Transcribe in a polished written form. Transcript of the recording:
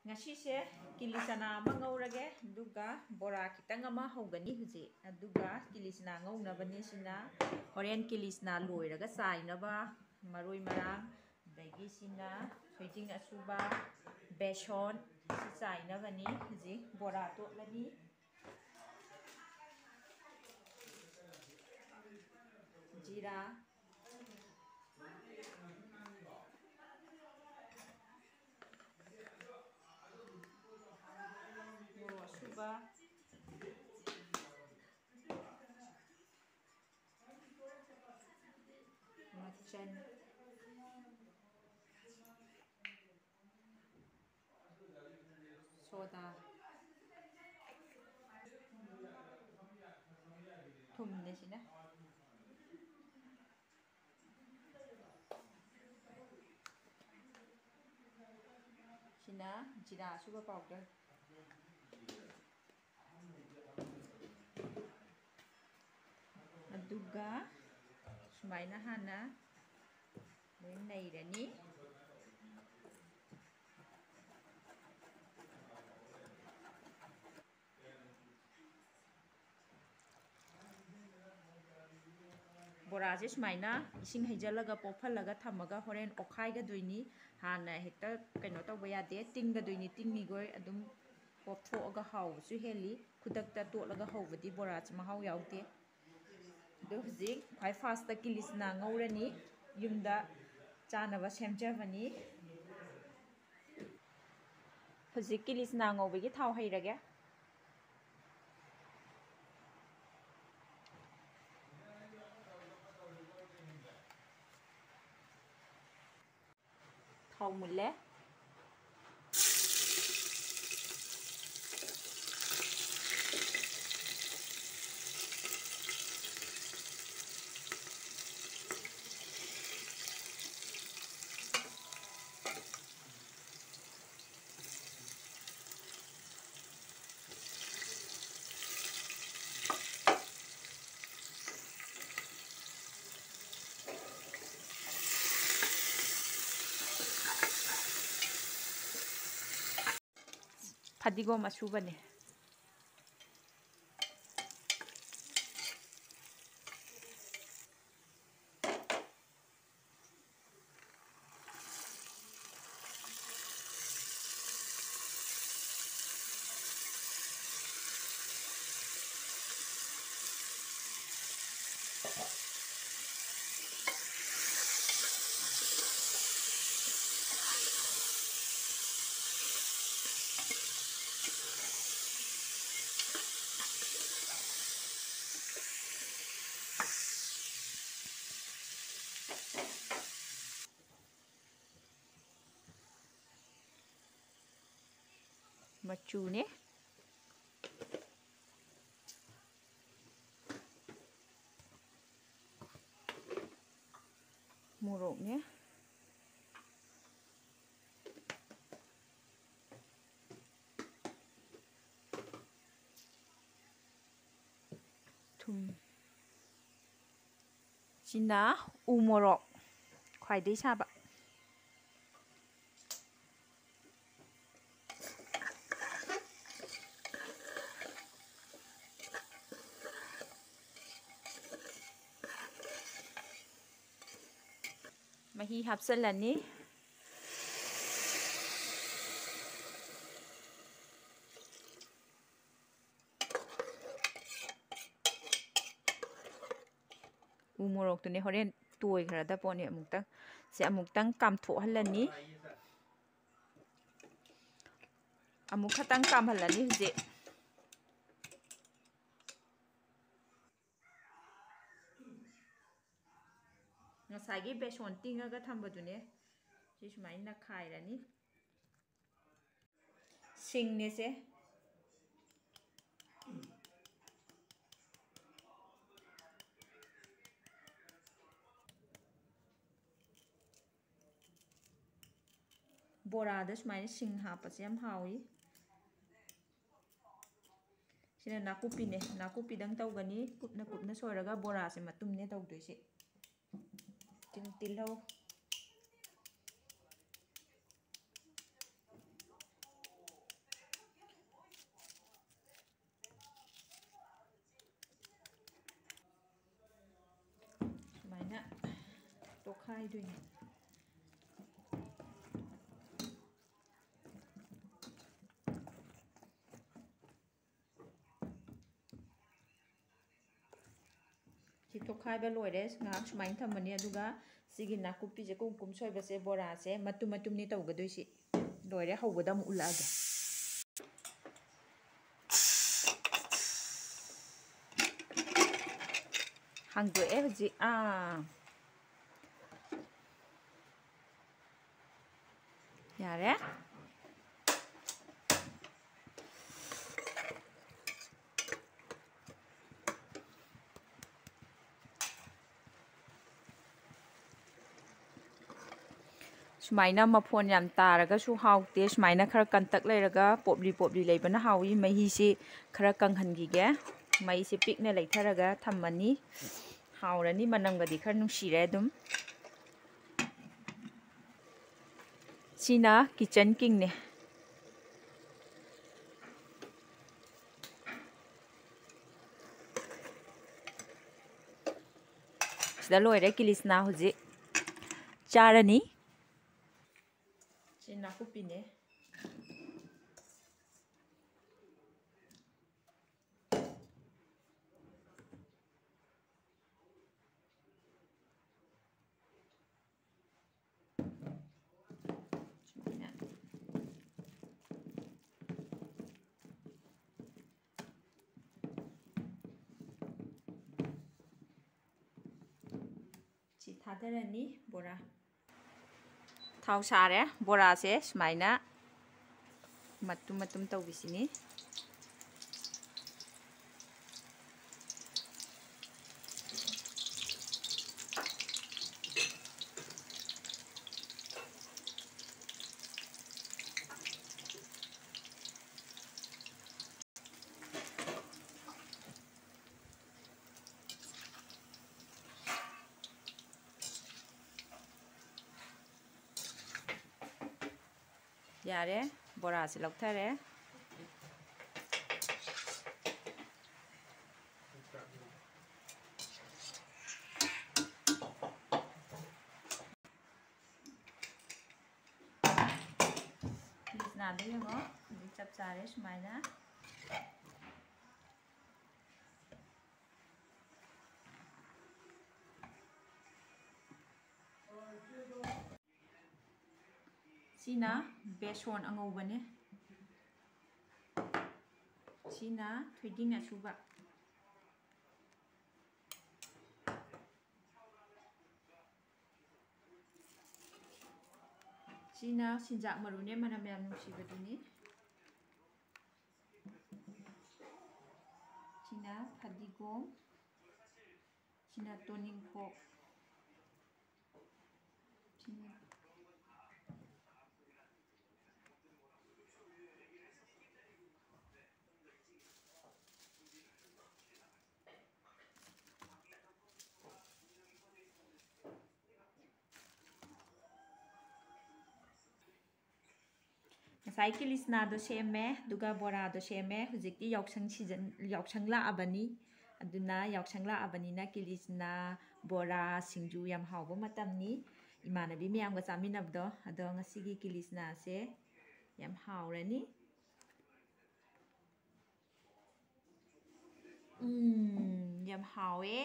ngasi Kilichana ama ngaurage duga bora kitang ama hogani huji aduga Kilichana ngaunabani sina horen Kilichana loiraga sainaba maroi marang dagi sina soiting asuba beson si sainabani huji bora totlani jira suba machan soda thumne sina sina jira suba powder aduga sumaina hana loi nairani bora je sumaina ising heijalaga pofalaga thamaga horen okhaiga doini hana hekta kaino tawba yade tingga doini tingni goi adum popthoga hawsu heli khudakta totlaga hawbadi bora chi mahaw yawte do hujik khai fast ta Kilichana ngaurani yumda chanaba semjabani hujik Kilichana ngawbegi thaw heirage thau mulle Padigo masubane machune moroknya thum sina umorok khwaidai saba mahi hapsalani umorok tune horen toy kharada pone amuktang kamtho halani amuk khatang kam halani je ngasagi beson tingaga thambadune si sumaina khairani singne se bora da sumaina sing hapase yam hawi sina nakupine nakupidang tawgani kupna soiraga bora se matumne tawdoise tilhau ꯇꯣꯈꯥꯏꯗꯣꯏꯅꯤ ꯁꯤ ꯇꯣꯈꯥꯏꯕ ꯂꯣꯏꯔꯦ ꯉꯥꯏꯍꯥꯛ ꯁꯨꯃꯥꯏꯅ ꯊꯝꯃꯅꯤ ꯑꯗꯨꯒ ꯁꯤꯒꯤ ꯅꯥꯀꯨꯞꯄꯤꯁꯦ ꯀꯨꯝ ꯁꯣꯏꯕꯁꯦ ꯕꯣꯔꯥꯁꯦ ꯃꯇꯨꯝ ꯃꯇꯨꯝꯅꯤ ꯇꯧꯒꯗꯣꯏꯁꯤ ꯂꯣꯏꯔꯦ ꯍꯧꯕꯗ ꯑꯃꯨꯛ ꯎꯠꯂꯛꯑꯒꯦ ꯍꯥꯡꯗꯣꯛꯑꯦ ꯍꯧꯖꯤꯛ ꯌꯥꯔꯦ ꯁꯨꯃꯥꯏꯅ ꯃꯐꯣꯟ ꯌꯥꯝ ꯇꯥꯔꯒꯁꯨ ꯍꯥꯎꯇꯦ ꯁꯨꯃꯥꯏꯅ ꯈꯔ ꯀꯟꯇꯛ ꯂꯩꯔꯒ ꯄꯣꯞꯂꯤ ꯄꯣꯞꯂꯤ ꯂꯩꯕꯅ ꯍꯥꯎꯏ ꯃꯍꯤꯁꯤ ꯈꯔ ꯀꯪꯍꯟꯈꯤꯒꯦ ꯃꯩꯁꯤ ꯄꯤꯛꯅ ꯂꯩꯊꯔꯒ ꯊꯝꯃꯅꯤ ꯍꯥꯎꯔꯅꯤ ꯃꯅꯝꯒꯗꯤ ꯈꯔ ꯅꯨꯡꯁꯤꯔꯦ ꯑꯗꯨꯝ ꯁꯤꯅ ꯀꯤꯆꯟ ꯀꯤꯡꯅꯦ ꯁꯤꯗ ꯂꯣꯏꯔꯦ ꯀꯤꯂꯤꯆꯅꯥ ꯍꯧꯖꯤꯛ ꯆꯥꯔꯅꯤ ꯁꯤ ꯅꯥꯀꯨꯞꯄꯤꯅꯦ ꯁꯤ ꯊꯥꯗꯔꯅꯤ ꯕꯣꯔꯥ ꯊꯥꯎ ꯁꯥꯔꯦ ꯕꯣꯔꯥꯁꯦ ꯁꯨꯃꯥꯏꯅ ꯃꯇꯨꯝ ꯃꯇꯨꯝ ꯇꯧꯕꯤꯁꯤꯅꯤ ꯌꯥꯔꯦ ꯕꯣꯔꯥꯁꯦ ꯂꯧꯊꯔꯦ ꯀꯤꯂꯤꯆꯅꯥꯗꯣ ꯌꯦꯡꯉꯣ ꯍꯧꯖꯤꯛ ꯆꯞ ꯆꯥꯔꯦ ꯁꯨꯃꯥꯏꯅ ꯁꯤꯅ ꯕꯦꯁꯣꯟ ꯑꯉꯧꯕꯅꯦ ꯁꯤꯅ ꯊꯣꯏꯗꯤꯡ ꯑꯁꯨꯕ ꯁꯤꯅ ꯁꯤꯟꯖꯥꯛ ꯃꯔꯨꯅꯦ ꯃꯅꯝ ꯌꯥꯝ ꯅꯨꯡꯁꯤꯕꯗꯨꯅꯤ ꯁꯤꯅ ꯐꯗꯤꯒꯣꯝ ꯁꯤꯅ ꯇꯣꯅꯤꯡꯈꯣꯛ ꯁꯤꯅ ꯉꯁꯥꯏ ꯀꯤꯂꯤꯆꯅꯥꯗꯣ ꯁꯦꯝꯃꯦ ꯑꯗꯨꯒ ꯕꯣꯔꯥꯗꯣ ꯁꯦꯝꯃꯦ ꯍꯧꯖꯤꯛꯇꯤ ꯌꯥꯎꯁꯪ ꯂꯥꯛꯑꯕꯅꯤ ꯑꯗꯨꯅ ꯌꯥꯎꯁꯪ ꯂꯥꯛꯑꯕꯅꯤꯅ ꯀꯤꯂꯤꯆꯅꯥ ꯕꯣꯔꯥ ꯁꯤꯡꯖꯨ ꯌꯥꯝ ꯍꯥꯎꯕ ꯃꯇꯝꯅꯤ ꯏꯃꯥꯟꯅꯕꯤ ꯃꯌꯥꯝꯒ ꯆꯥꯃꯤꯟꯅꯕꯗꯣ ꯑꯗꯣ ꯉꯁꯤꯒꯤ ꯀꯤꯂꯤꯆꯅꯥꯁꯦ ꯌꯥꯝ ꯍꯥꯎꯔꯅꯤ ꯌꯥꯝ ꯍꯥꯎꯋꯦ